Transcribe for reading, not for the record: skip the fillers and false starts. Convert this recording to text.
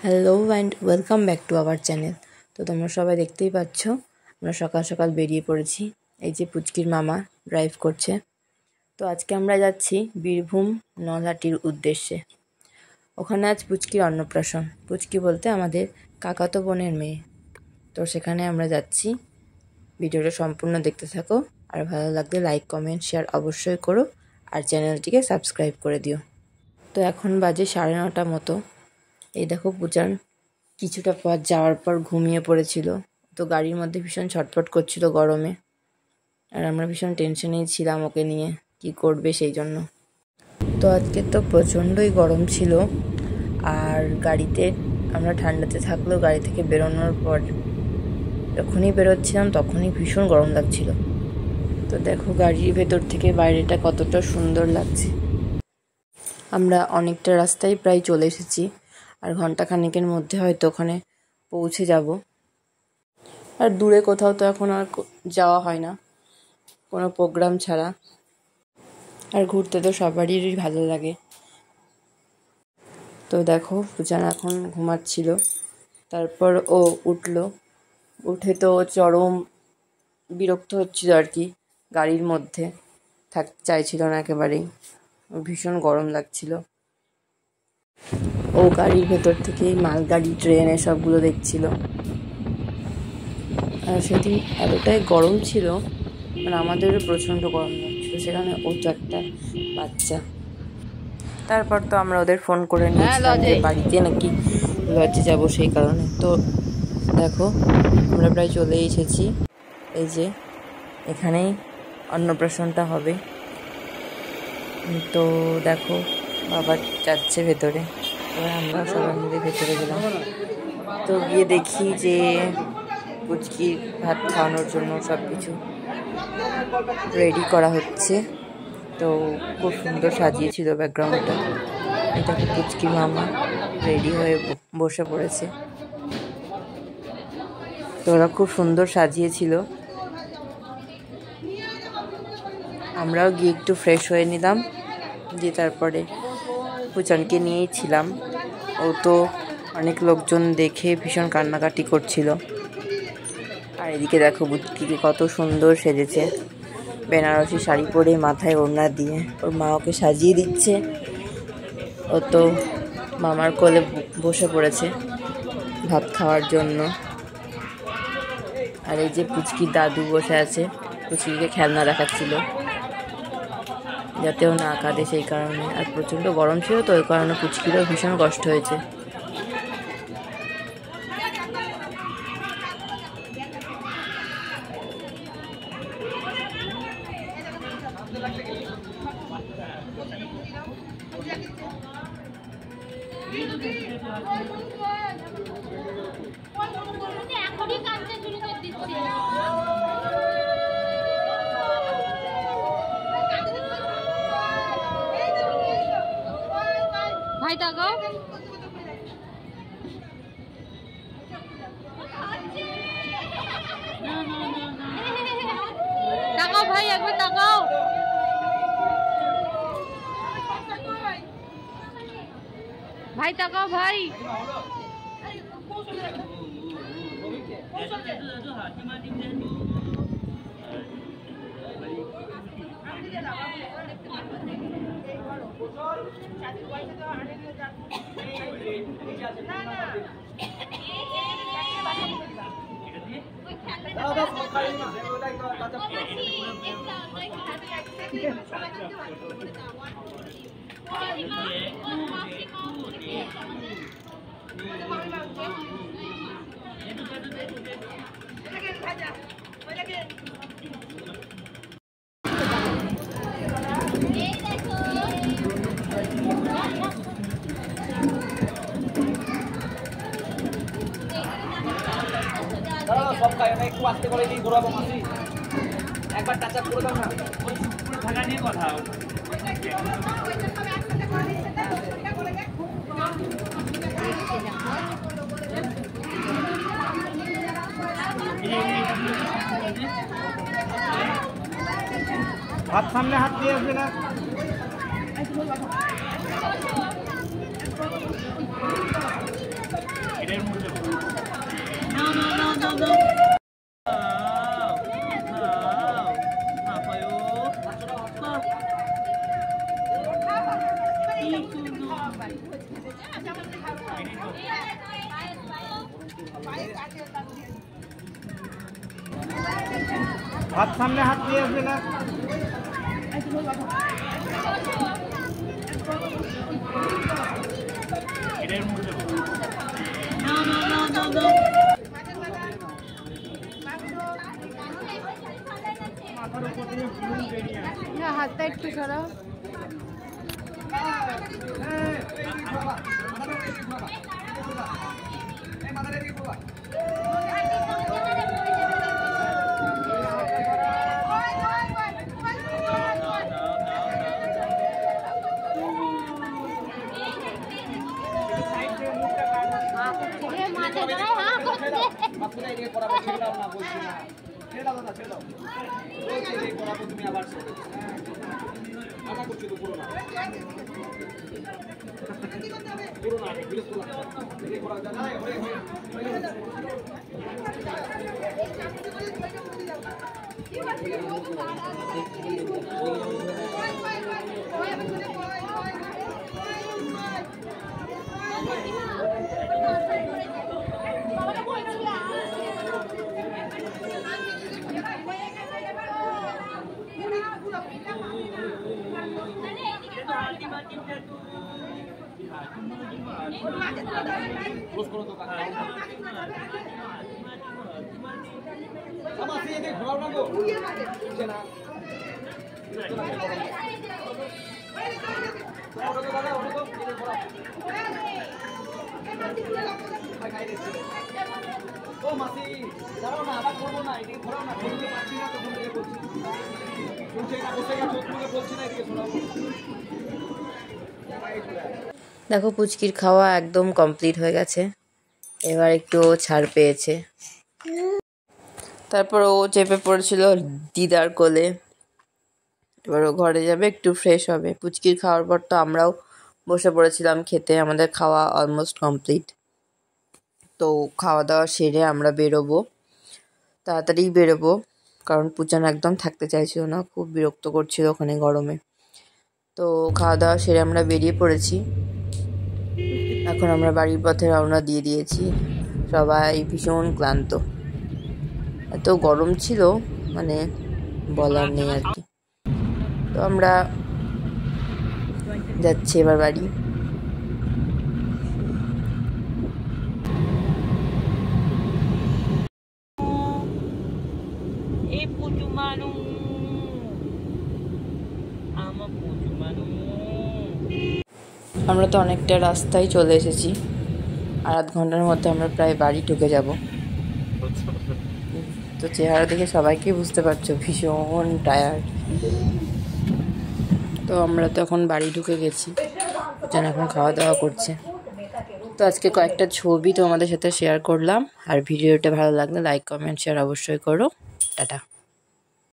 Hello and welcome back to our channel. তো তোমরা সবাই দেখতেই পাচ্ছ আমরা সকাল সকাল বেরিয়ে পড়েছি। এই যে পুচকির মামা ড্রাইভ করছে। তো আজকে আমরা যাচ্ছি বীরভূম নলহাটির উদ্দেশ্যে। ওখানে আজ পুচকির অন্নপ্রাশন। পুচকি বলতে আমাদের কাকাতো বোনের মেয়ে। তো সেখানে আমরা যাচ্ছি। ভিডিওটা সম্পূর্ণ দেখতে থাকো, আর ভালো লাগলে লাইক কমেন্ট শেয়ার অবশ্যই করো, আর চ্যানেলটিকে সাবস্ক্রাইব করে দিও। তো এখন বাজে 9:30 মতো। এই দেখো পূজান কিছুটা পথ যাওয়ার পর ঘুমিয়ে পড়েছিল। তো গাড়ির মধ্যে ভীষণ ছটফট করছিল গরমে, আর আমরা ভীষণ টেনশনেই ছিলাম ওকে নিয়ে কি করবে সেই জন্য। তো আজকে তো প্রচণ্ডই গরম ছিল, আর গাড়িতে আমরা ঠান্ডাতে থাকলেও গাড়ি থেকে বেরোনোর পর যখনই বেরোচ্ছিলাম তখনই ভীষণ গরম লাগছিল। তো দেখো গাড়ির ভেতর থেকে বাইরেটা কতটা সুন্দর লাগছে। আমরা অনেকটা রাস্তায় প্রায় চলে এসেছি, আর ঘন্টাখানেকের মধ্যে হয়তো ওখানে পৌঁছে যাব। আর দূরে কোথাও তো এখন আর যাওয়া হয় না কোনো প্রোগ্রাম ছাড়া, আর ঘুরতে তো সবারই ভালো লাগে। তো দেখো পূজান এখন ঘুমাচ্ছিল, তারপর ও উঠে তো চরম বিরক্ত হচ্ছিল আর কি, গাড়ির মধ্যে চাইছিল না একেবারেই, ভীষণ গরম লাগছিল। ও গাড়ির ভেতর থেকেই মালগাড়ি ট্রেন এসবগুলো দেখছিল। আর সেদিন এতটাই গরম ছিল, মানে আমাদেরও প্রচণ্ড গরম লাগছিল, সেখানে ও তো একটা বাচ্চা। তারপর তো আমরা ওদের ফোন করে নিয়েছিলাম যে বাড়িতে নাকি লজে যাবো, সেই কারণে। তো দেখো আমরা প্রায় চলে এসেছি। এই যে এখানেই অন্নপ্রাশনটা হবে। তো দেখো বাবা যাচ্ছে ভেতরে, এবার আমরা সবাই মিলে ভেতরে গেলাম। তো গিয়ে দেখি যে পুচকির ভাত খাওয়ানোর জন্য সব কিছু রেডি করা হচ্ছে। তো খুব সুন্দর সাজিয়েছিল ব্যাকগ্রাউন্ডটা। এটা পুচকির মামা রেডি হয়ে বসে পড়েছে। তো ওরা খুব সুন্দর সাজিয়েছিল। আমরাও গিয়ে একটু ফ্রেশ হয়ে নিলাম, দিয়ে তারপরে পুচানকে নিয়েই ছিলাম। ও তো অনেক লোকজন দেখে ভীষণ কান্নাকাটি করছিল। আর এদিকে দেখো বুটকিকে কত সুন্দর সেজেছে, বেনারসি শাড়ি পরে মাথায় ওড়না দিয়ে ওর মা ওকে সাজিয়ে দিচ্ছে। ও তো মামার কোলে বসে পড়েছে ভাত খাওয়ার জন্য। আর এই যে পুচকির দাদু বসে আছে, পুচকিকে খেলনা দেখাচ্ছিল যাতে ও না কাঁদে সেই কারণে। আর প্রচণ্ড গরম ছিল, তো ওই কারণে পুচকিরও ভীষণ কষ্ট হয়েছে। ভাই তাকাও, তাকাও ভাই, একবার তাকাও। ভাই তাকাও ভাই। সব খাই না, একটু আস্তে করে দিয়ে ঘোরাবো মাসি, একবার টাচ আপ করে দাও না। ওই পুরো থাকা নিয়ে কথা হাত সামনে হাত দিয়ে আসবে না। হাত সামনে হাত দিয়ে আসবে না। হাতটা একটু সরাও। দেখো পুচকির খাওয়া একদম কমপ্লিট হয়ে গেছে, এবার একটু ছাড় পেয়েছে। তারপর ও চেপে পড়েছিল দিদার কোলে, এবার ও ঘরে যাবে, একটু ফ্রেশ হবে। পুচকির খাওয়ার পর তো আমরাও বসে পড়েছিলাম খেতে, আমাদের খাওয়া অলমোস্ট কমপ্লিট। তো খাওয়া দাওয়া সেরে আমরা বেরোবো, তাড়াতাড়ি বেরোবো, কারণ পুচান একদম থাকতে চাইছিল না, খুব বিরক্ত করছিল ওখানে গরমে। তো খাওয়া দাওয়া সেরে আমরা বেরিয়ে পড়েছি। এখন আমরা বাড়ির পথে রওনা দিয়ে দিয়েছি, সবাই ভীষণ ক্লান্ত, এত গরম ছিল মানে বলার নেই আর কি। তো আমরা যাচ্ছি এবার বাড়ি। আমরা তো অনেকটা রাস্তায় চলে এসেছি, আর আধ ঘন্টার মধ্যে আমরা প্রায় বাড়ি ঢুকে যাব। তো চেহারা দেখে সবাইকেই বুঝতে পারছো ভীষণ টায়ার্ড। তো আমরা তো এখন বাড়ি ঢুকে গেছি, যেন এখন খাওয়া দাওয়া করছে। তো আজকে কয়েকটা ছবি তোমাদের সাথে শেয়ার করলাম, আর ভিডিওটা ভালো লাগলে লাইক কমেন্ট শেয়ার অবশ্যই করো। টাটা।